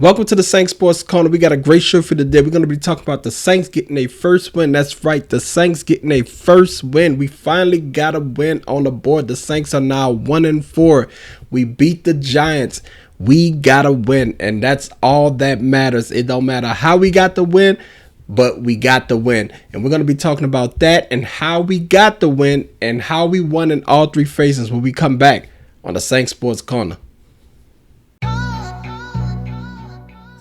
Welcome to the Saints Sports Corner. We got a great show for today. We're going to be talking about the Saints getting a first win. That's right, the Saints getting a first win. We finally got a win on the board. The Saints are now 1-4. We beat the Giants. We got a win, and that's all that matters. It don't matter how we got the win, but we got the win. And we're going to be talking about that and how we got the win and how we won in all three phases when we come back on the Saints Sports Corner.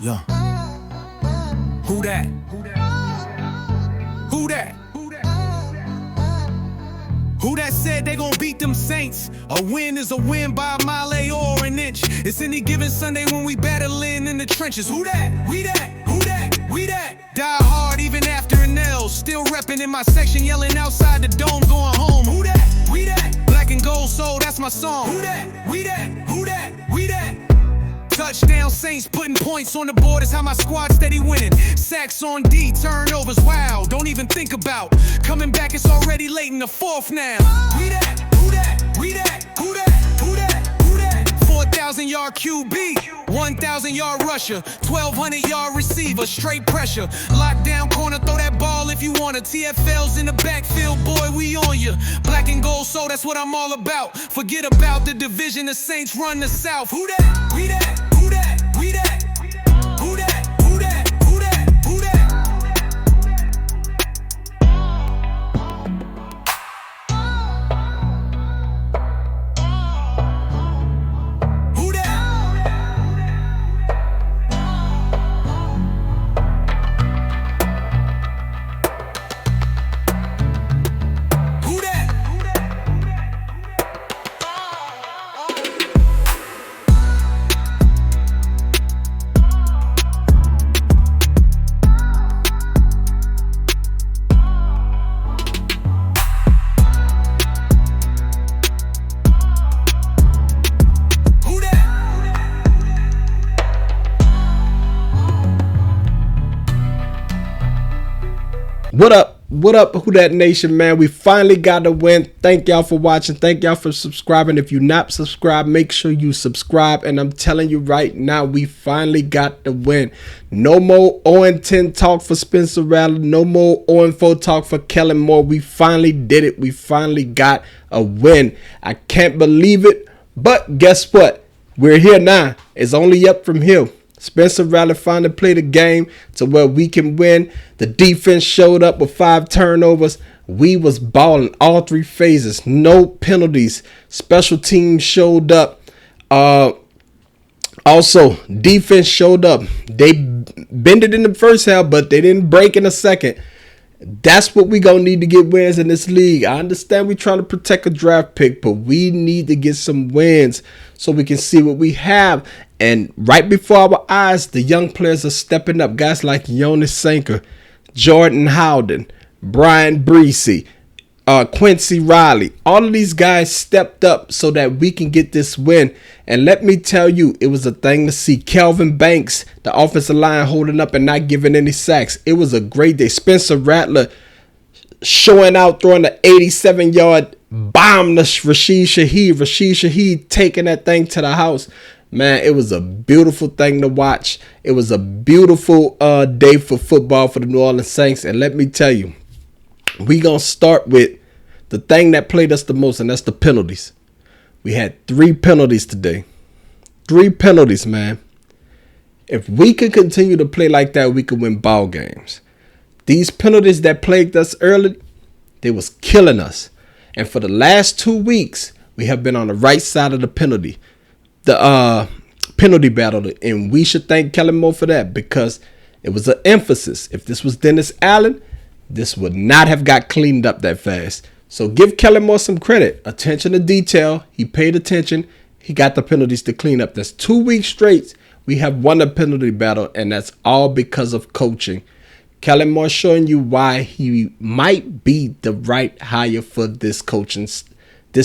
Yo. Who that? Who that? Who that? Who that said they gon' beat them Saints? A win is a win by a mile or an inch. It's any given Sunday when we battling in the trenches. Who that? We that? Who that? We that? Die hard even after an L. Still reppin' in my section, yelling outside the dome, going home. Who that? We that? Black and gold soul, that's my song. Who that? We that? Who that? We that? Touchdown Saints, putting points on the board is how my squad steady winning. Sacks on D, turnovers, wow, don't even think about coming back, it's already late in the fourth now. We that, who that, we that, who that, who that, who that. 4,000-yard QB, 1,000-yard rusher, 1,200-yard receiver, straight pressure. Lockdown corner, throw that ball if you want it. TFL's in the backfield, boy, we on you. Black and gold, so that's what I'm all about. Forget about the division, the Saints run the South. Who that, we that. Who that? We that? Who that? Who that? Who that? Who that? Who that? Who that? What up? What up, Who Dat Nation, man? We finally got a win. Thank y'all for watching. Thank y'all for subscribing. If you're not subscribed, make sure you subscribe. And I'm telling you right now, we finally got the win. No more 0-10 talk for Spencer Rattler. No more 0-4 talk for Kellen Moore. We finally did it. We finally got a win. I can't believe it. But guess what? We're here now. It's only up from here. Spencer Rattler finally played a game to where we can win. The defense showed up with 5 turnovers. We was balling all three phases. No penalties. Special teams showed up. Also, defense showed up. They bended in the first half, but they didn't break in the second. That's what we gonna need to get wins in this league. I understand we trying to protect a draft pick, but we need to get some wins so we can see what we have. And right before our eyes, the young players are stepping up. Guys like Jonas Sanker, Jordan Howden, Brian Breesy, Quincy Riley. All of these guys stepped up so that we can get this win. And let me tell you, it was a thing to see Kelvin Banks, the offensive line, holding up and not giving any sacks. It was a great day. Spencer Rattler showing out, throwing the 87-yard bomb to Rashid Shaheed. Rashid Shaheed taking that thing to the house. Man, it was a beautiful thing to watch. It was a beautiful day for football for the New Orleans Saints. And let me tell you, we going to start with the thing that played us the most, and that's the penalties. We had 3 penalties today. 3 penalties, man. If we could continue to play like that, we could win ball games. These penalties that plagued us early, they was killing us. And for the last 2 weeks, we have been on the right side of the penalty battle, and we should thank Kellen Moore for that, because it was an emphasis. If this was Dennis Allen, this would not have got cleaned up that fast. So give Kellen Moore some credit. Attention to detail. He paid attention. He got the penalties to clean up. That's 2 weeks straight. We have won a penalty battle, and that's all because of coaching. Kellen Moore showing you why he might be the right hire for this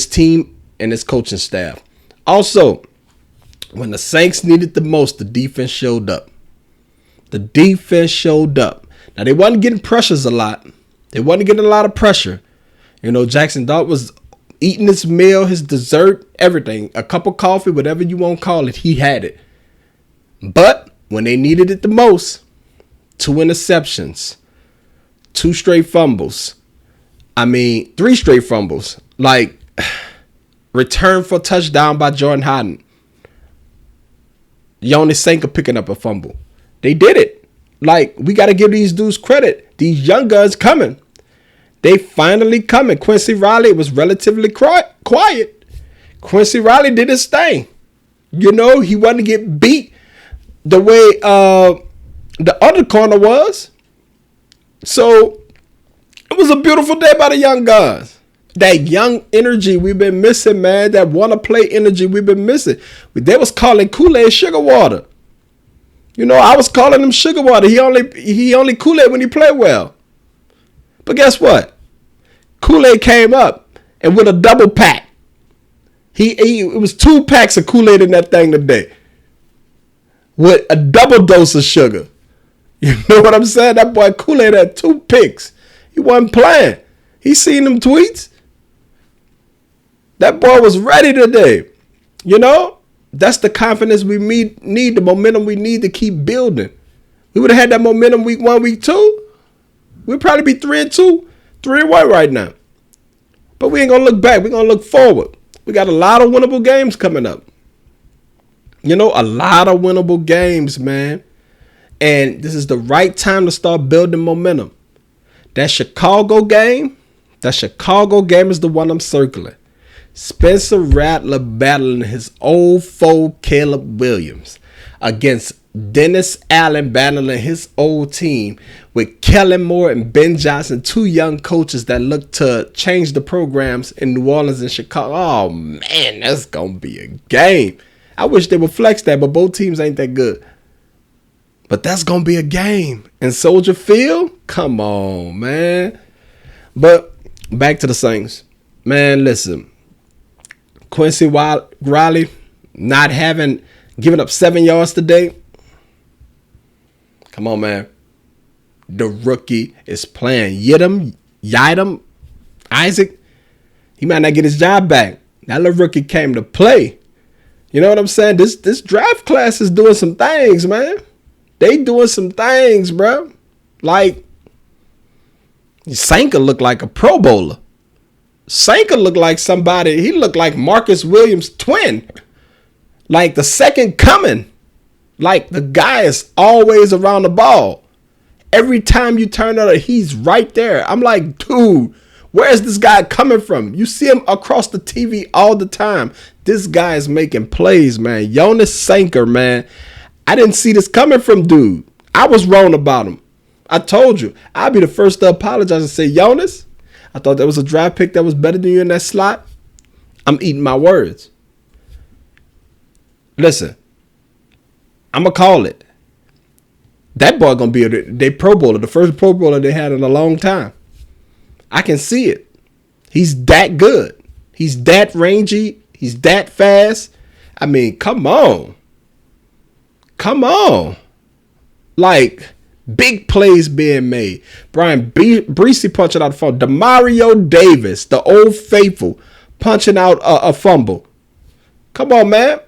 team and this coaching staff. Also, when the Saints needed the most, the defense showed up. The defense showed up. Now, they wasn't getting pressures a lot. They wasn't getting a lot of pressure. You know, Jackson Dart was eating his meal, his dessert, everything. A cup of coffee, whatever you want to call it, he had it. But when they needed it the most, 2 interceptions, 2 straight fumbles. 3 straight fumbles. Like, return for touchdown by Jordan Howden. Jonas Sanka picking up a fumble. They did it. Like, we got to give these dudes credit. These young guns coming. They finally coming. Quincy Riley was relatively quiet. Quincy Riley did his thing. You know, he wanted to get beat the way the other corner was. So, it was a beautiful day by the young guns. That young energy we've been missing, man. That want-to-play energy we've been missing. They was calling Kool-Aid sugar water. You know, I was calling him sugar water. He only Kool-Aid when he played well. But guess what? Kool-Aid came up and with a double pack. It was 2 packs of Kool-Aid in that thing today. With a double dose of sugar. You know what I'm saying? That boy Kool-Aid had 2 picks. He wasn't playing. He seen them tweets. That boy was ready today. You know? That's the confidence we need, the momentum we need to keep building. We would have had that momentum week 1, week 2. We'd probably be 3-2, 3-1 right now. But we ain't going to look back. We're going to look forward. We got a lot of winnable games coming up. You know, a lot of winnable games, man. And this is the right time to start building momentum. That Chicago game is the one I'm circling. Spencer Rattler battling his old foe Caleb Williams against Dennis Allen battling his old team with Kellen Moore and Ben Johnson, 2 young coaches that look to change the programs in New Orleans and Chicago. Oh, man, that's going to be a game. I wish they would flex that, but both teams ain't that good. But that's going to be a game. And Soldier Field? Come on, man. But back to the Saints. Man, listen. Quincy Riley not giving up 7 yards today. Come on, man. The rookie is playing. Yidam, Isaac. He might not get his job back. That little rookie came to play. You know what I'm saying? This draft class is doing some things, man. They doing some things, bro. Like, Sanka looked like a Pro Bowler. Sanka looked like somebody. He looked like Marcus Williams' twin. Like the second coming. Like the guy is always around the ball. Every time you turn on it, he's right there. I'm like, dude, where is this guy coming from? You see him across the TV all the time. This guy is making plays, man. Jonas Sanka, man. I didn't see this coming from dude. I was wrong about him. I told you. I'll be the first to apologize and say, Jonas, I thought that was a draft pick that was better than you in that slot. I'm eating my words. Listen, I'm going to call it. That boy going to be their Pro Bowler, the first Pro Bowler they had in a long time. I can see it. He's that good. He's that rangy. He's that fast. I mean, come on. Come on. Like, big plays being made. Brian Breesy punching out a fumble. Demario Davis, the old faithful, punching out a fumble. Come on, man.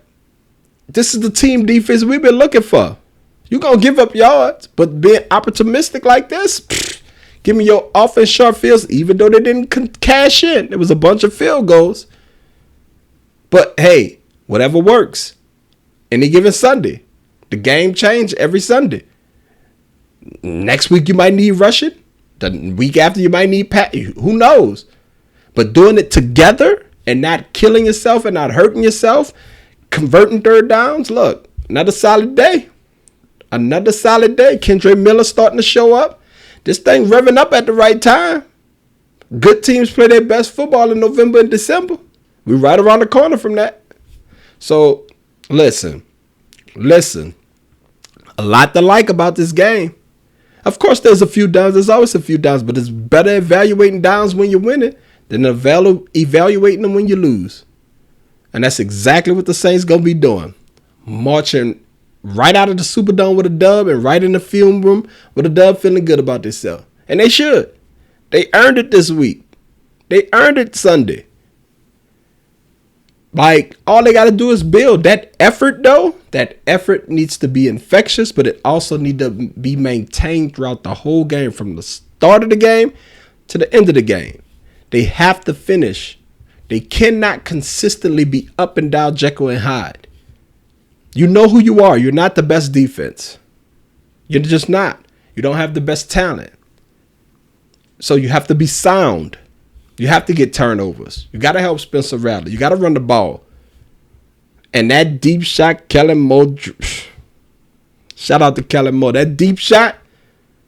This is the team defense we've been looking for. You're going to give up yards, but being opportunistic like this, give me your offense short fields, even though they didn't cash in. There was a bunch of field goals. But, hey, whatever works. Any given Sunday. The game change every Sunday. Next week you might need rushing. The week after you might need Pat. Who knows? But doing it together and not killing yourself and not hurting yourself, converting third downs. Look, another solid day. Another solid day. Kendre Miller starting to show up. This thing revving up at the right time. Good teams play their best football in November and December. We're right around the corner from that. So, listen. A lot to like about this game. Of course, there's a few downs. There's always a few downs, but it's better evaluating downs when you're winning than evaluating them when you lose. And that's exactly what the Saints going to be doing. Marching right out of the Superdome with a dub and right in the film room with a dub, feeling good about themselves. And they should. They earned it this week. They earned it Sunday. Like, all they got to do is build. That effort, though, that effort needs to be infectious, but it also need to be maintained throughout the whole game, from the start of the game to the end of the game. They have to finish. They cannot consistently be up and down, Jekyll and Hyde. You know who you are. You're not the best defense. You're just not. You don't have the best talent. So you have to be sound. You have to get turnovers. You got to help Spencer Rattler. You got to run the ball. And that deep shot, Kellen Moore, shout out to Kellen Moore. That deep shot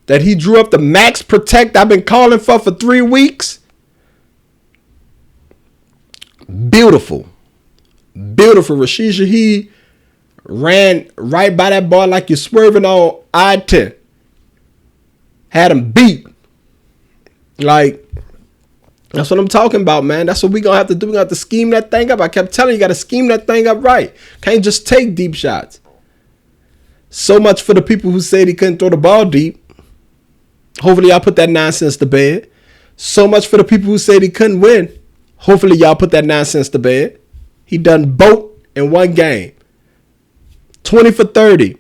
that he drew up, the max protect I've been calling for 3 weeks. Beautiful. Beautiful. Rashid Shaheed ran right by that ball like you're swerving on I-10. Had him beat. Like, that's what I'm talking about, man. That's what we going to have to do. We got to scheme that thing up. I kept telling you got to scheme that thing up right. Can't just take deep shots. So much for the people who said he couldn't throw the ball deep. Hopefully y'all put that nonsense to bed. So much for the people who said he couldn't win. Hopefully y'all put that nonsense to bed. He done both in one game. 20 for 30.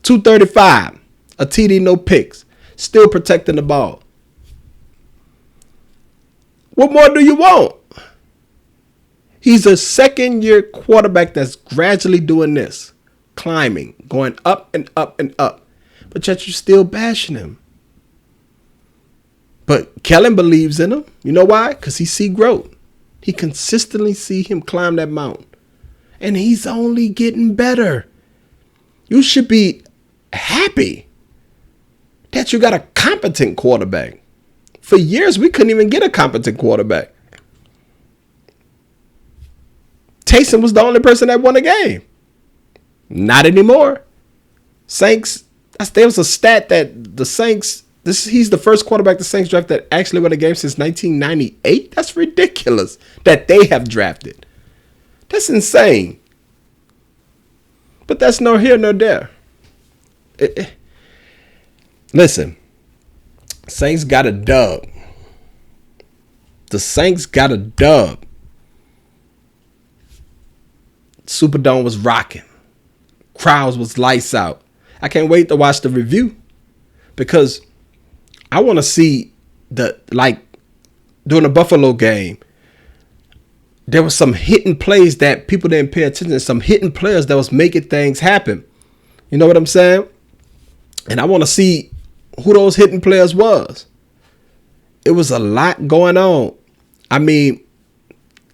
235. A TD, no picks. Still protecting the ball. What more do you want? He's a second-year quarterback that's gradually doing this. Climbing. Going up and up and up. But yet you're still bashing him. But Kellen believes in him. You know why? Because he see growth. He consistently see him climb that mountain. And he's only getting better. You should be happy that you got a competent quarterback. For years, we couldn't even get a competent quarterback. Taysom was the only person that won a game. Not anymore. Saints, there was a stat that the Saints, he's the first quarterback the Saints drafted that actually won a game since 1998. That's ridiculous that they have drafted. That's insane. But that's no here, no there. Listen, Saints got a dub. The Saints got a dub. Superdome was rocking. Crowds was lights out. I can't wait to watch the review because I want to see during the Buffalo game, there was some hidden plays that people didn't pay attention to, some hidden players that was making things happen. You know what I'm saying? And I want to see who those hidden players was. It was a lot going on. I mean,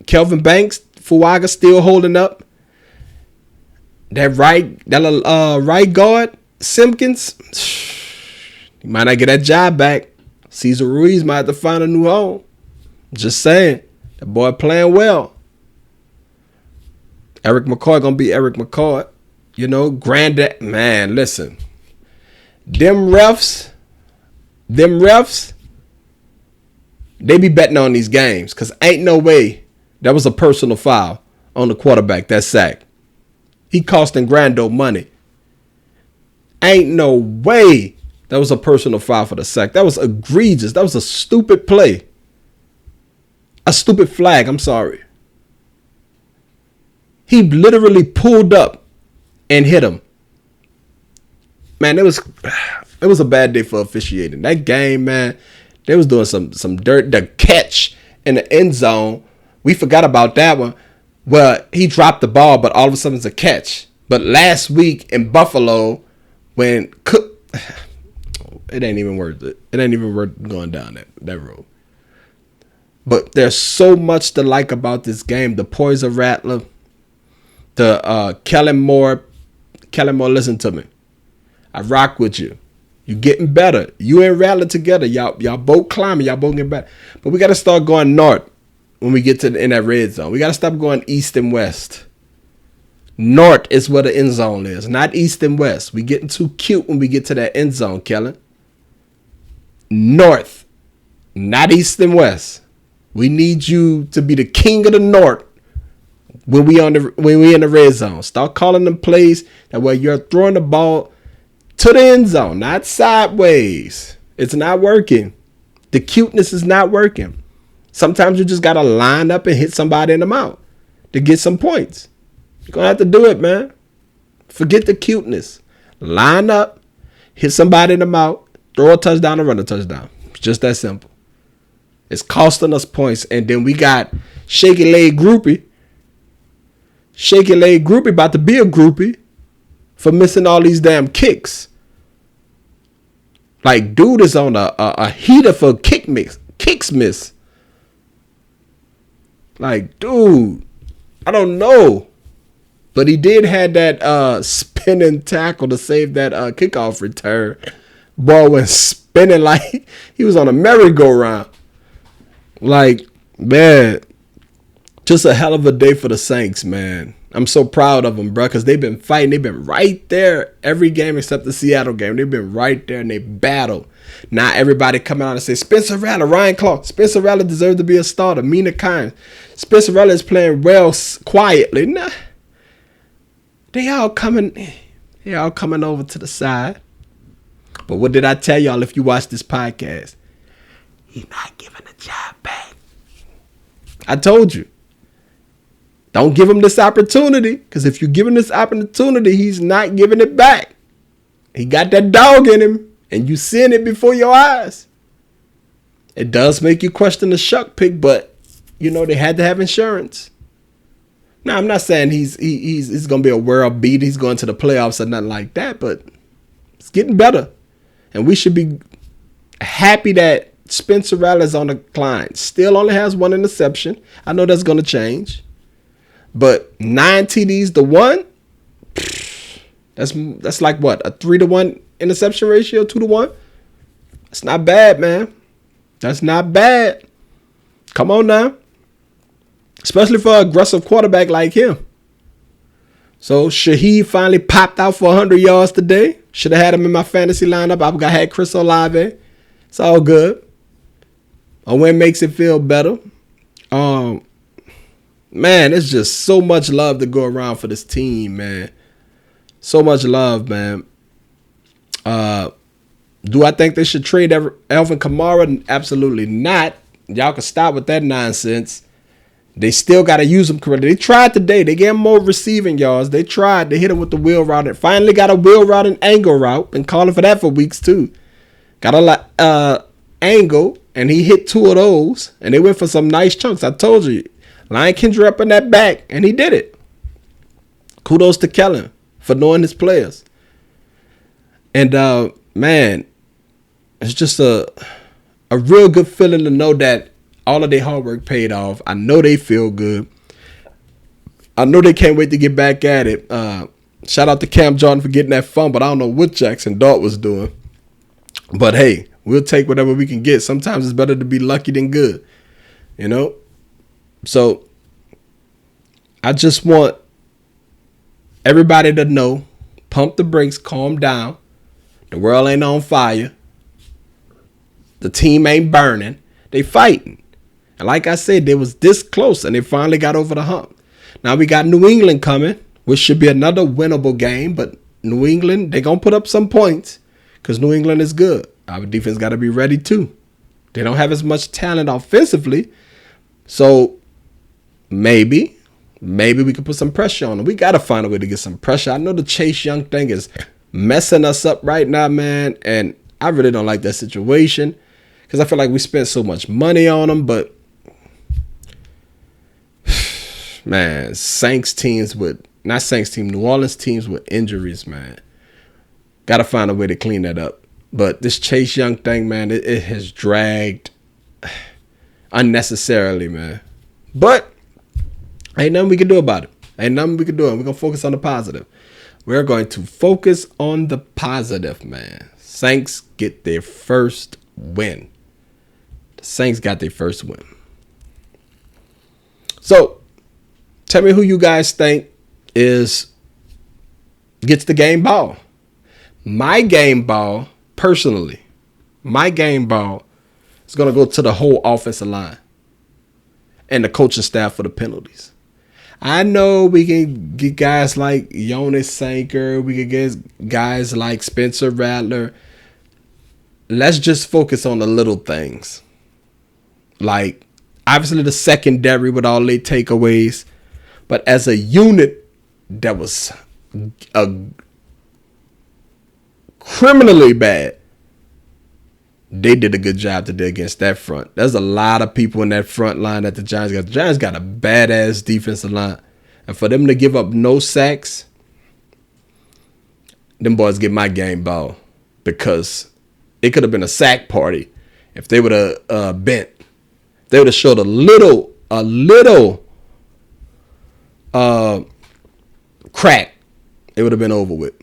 Kelvin Banks, Fuaga still holding up. That right guard, Simpkins, he might not get that job back. Cesar Ruiz might have to find a new home. Just saying. That boy playing well. Eric McCoy gonna be Eric McCoy. You know, granddad. Man, listen. Them refs, they be betting on these games because ain't no way that was a personal foul on the quarterback, that sack. He costing Grando money. Ain't no way that was a personal foul for the sack. That was egregious. That was a stupid play. A stupid flag, I'm sorry. He literally pulled up and hit him. Man, it was a bad day for officiating. That game, man, they was doing some dirt. The catch in the end zone, we forgot about that one. Well, he dropped the ball, but all of a sudden it's a catch. But last week in Buffalo, when Cook, it ain't even worth it. It ain't even worth going down that road. But there's so much to like about this game. The Poison Rattler, the Kellen Moore. Kellen Moore, listen to me. I rock with you. You getting better. You and Rattler together. Y'all both climbing. Y'all both getting better. But we got to start going north when we get in that red zone. We got to stop going east and west. North is where the end zone is, not east and west. We getting too cute when we get to that end zone, Kellen. North, not east and west. We need you to be the king of the north when we in the red zone. Start calling them plays that where you're throwing the ball to the end zone, not sideways. It's not working. The cuteness is not working. Sometimes you just got to line up and hit somebody in the mouth to get some points. You're going to have to do it, man. Forget the cuteness. Line up, hit somebody in the mouth, throw a touchdown and run a touchdown. It's just that simple. It's costing us points. And then we got Shaky Leg Groupie. Shaky Leg Groupie about to be a groupie for missing all these damn kicks. Like, dude is on a heater for kicks miss. Like, dude, I don't know. But he did have that spinning tackle to save that kickoff return. Ball went spinning like he was on a merry-go-round. Like, man, just a hell of a day for the Saints, man. I'm so proud of them, bro, because they've been fighting. They've been right there every game except the Seattle game. They've been right there, and they battled. Now everybody coming out and say, Spencer Rattler, Ryan Clark. Spencer Rattler deserves to be a starter. Mina Kimes. Spencer Rattler is playing well quietly. Nah. They all coming over to the side. But what did I tell y'all if you watch this podcast? He's not giving the job back. I told you. Don't give him this opportunity, because if you give him this opportunity, he's not giving it back. He got that dog in him, and you seeing it before your eyes. It does make you question the shuck pick, but, you know, they had to have insurance. Now, I'm not saying he's going to be a world beat. He's going to the playoffs or nothing like that, but it's getting better. And we should be happy that Spencer Rattler is on the climb. Still only has one interception. I know that's going to change. But 9 TDs to 1, that's like what, a 3-to-1 interception ratio, 2-to-1? That's not bad, man. That's not bad. Come on now. Especially for an aggressive quarterback like him. So Shaheed finally popped out for 100 yards today. Should have had him in my fantasy lineup. I had Chris Olave. It's all good. A win makes it feel better. Man, it's just so much love to go around for this team, man. So much love, man. Do I think they should trade Alvin Kamara? Absolutely not. Y'all can stop with that nonsense. They still got to use him correctly. They tried today. They gave him more receiving yards. They tried. They hit him with the wheel route. And finally got a wheel route and angle route. Been calling for that for weeks, too. Got a angle, and he hit 2 of those. And they went for some nice chunks. I told you. Lion Kendrick up in that back, and he did it. Kudos to Kellen for knowing his players. And, man, it's just a real good feeling to know that all of their hard work paid off. I know they feel good. I know they can't wait to get back at it. Shout out to Cam Jordan for getting that fun, but I don't know what Jackson Dart was doing. But, hey, we'll take whatever we can get. Sometimes it's better to be lucky than good, you know? So I just want everybody to know, pump the brakes, calm down. The world ain't on fire. The team ain't burning. They fighting. And like I said, they was this close, and they finally got over the hump. Now we got New England coming, which should be another winnable game. But New England, they're going to put up some points because New England is good. Our defense got to be ready too. They don't have as much talent offensively. So maybe we could put some pressure on them. We got to find a way to get some pressure. I know the Chase Young thing is messing us up right now, man. And I really don't like that situation because I feel like we spent so much money on them. But, man, New Orleans teams with injuries, man. Got to find a way to clean that up. But this Chase Young thing, man, it has dragged unnecessarily, man. But ain't nothing we can do about it. Ain't nothing we can do. We're going to focus on the positive. We're going to focus on the positive, man. Saints get their first win. The Saints got their first win. So, tell me who you guys think gets the game ball. My game ball, personally, is going to go to the whole offensive line and the coaching staff for the penalties. I know we can get guys like Jonas Sanker. We can get guys like Spencer Rattler. Let's just focus on the little things. Like, Obviously, the secondary with all their takeaways. But as a unit that was criminally bad, they did a good job today against that front. There's a lot of people in that front line that the Giants got. The Giants got a badass defensive line. And for them to give up no sacks, them boys get my game ball. Because it could have been a sack party if they would have bent. They would have showed a little crack. It would have been over with.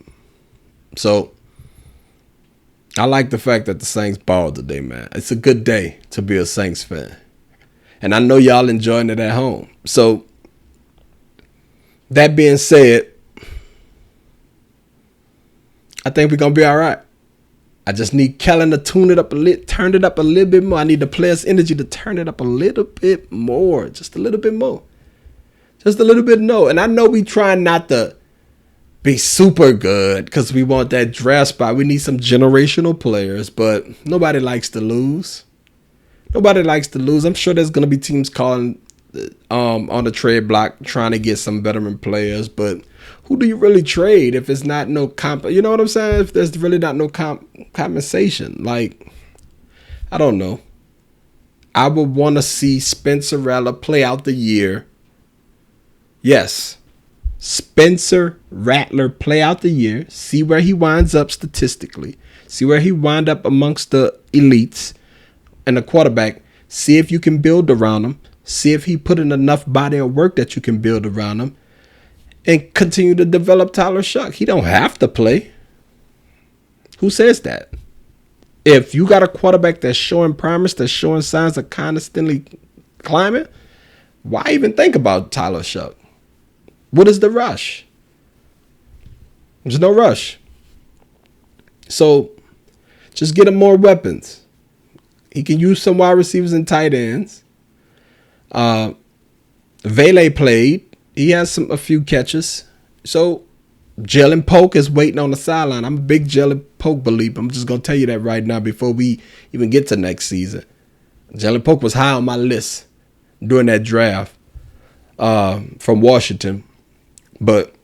So I like the fact that the Saints balled today, man. It's a good day to be a Saints fan. And I know y'all enjoying it at home. So, that being said, I think we're going to be all right. I just need Kellen to turn it up a little bit more. I need the players' energy to turn it up a little bit more. Just a little bit more. Just a little bit more. And I know we trying not to be super good because we want that draft spot. We need some generational players, but nobody likes to lose. Nobody likes to lose. I'm sure there's going to be teams calling on the trade block trying to get some veteran players, but who do you really trade if it's not no you know what I'm saying? If there's really not no compensation. Like, I don't know. I would want to see Spencer Rattler play out the year. Yes. Spencer Rattler play out the year, see where he winds up statistically, see where he wind up amongst the elites and the quarterback, see if you can build around him, see if he put in enough body of work that you can build around him, and continue to develop Tyler Shuck. He don't have to play. Who says that? If you got a quarterback that's showing promise, that's showing signs of constantly climbing, why even think about Tyler Shuck? What is the rush? There's no rush. So just get him more weapons. He can use some wide receivers and tight ends. Vele played. He has a few catches. So Jalen Polk is waiting on the sideline. I'm a big Jalen Polk believer. I'm just going to tell you that right now before we even get to next season. Jalen Polk was high on my list during that draft from Washington. But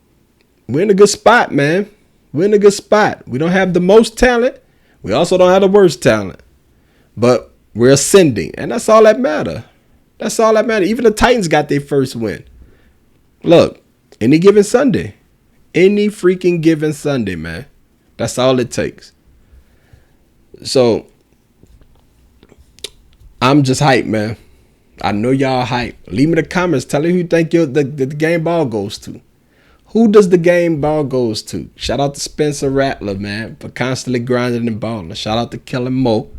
we're in a good spot, man. We're in a good spot. We don't have the most talent. We also don't have the worst talent. But we're ascending, and that's all that matters. That's all that matters. Even the Titans got their first win. Look, any given Sunday. Any freaking given Sunday, man. That's all it takes. So, I'm just hyped, man. I know y'all hyped. Leave me the comments. Tell me who you think the game ball goes to. Who does the game ball goes to? Shout out to Spencer Rattler, man, for constantly grinding and balling. Shout out to Kellen Moore.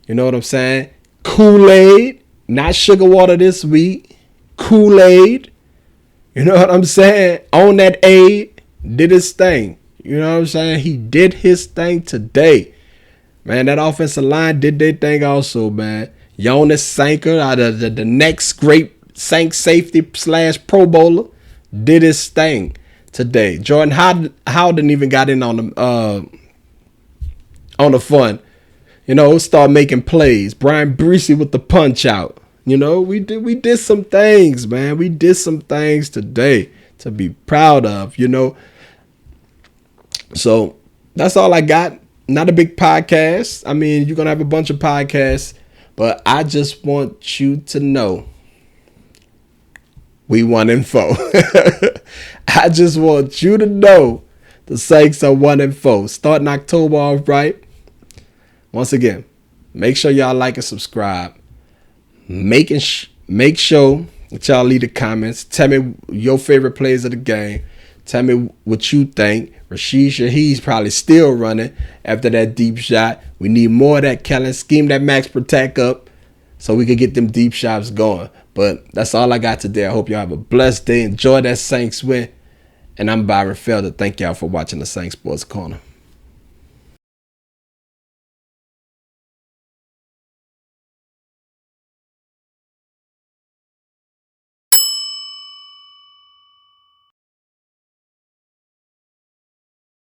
You know what I'm saying? Kool-Aid, not sugar water this week. Kool-Aid. You know what I'm saying? On that aid, did his thing. You know what I'm saying? He did his thing today. Man, that offensive line did their thing also, man. Jonas Sanker, the next great Sank safety / Pro Bowler, did his thing today. Jordan Howden even got in on the fun. You know, start making plays. Brian Breesy with the punch out. You know, we did some things, man. We did some things today to be proud of, you know. So that's all I got. Not a big podcast. I mean, you're going to have a bunch of podcasts, but I just want you to know we 1-4. I just want you to know the Saints are 1-4. Starting October off right. Once again, make sure y'all like and subscribe. Make sure that y'all leave the comments. Tell me your favorite plays of the game. Tell me what you think. Rashid Shaheed's probably still running after that deep shot. We need more of that, Kellen. Scheme that max protect up so we can get them deep shots going. But that's all I got today. I hope y'all have a blessed day. Enjoy that Saints win. And I'm Byron Felder. Thank y'all for watching the Saints Sports Corner.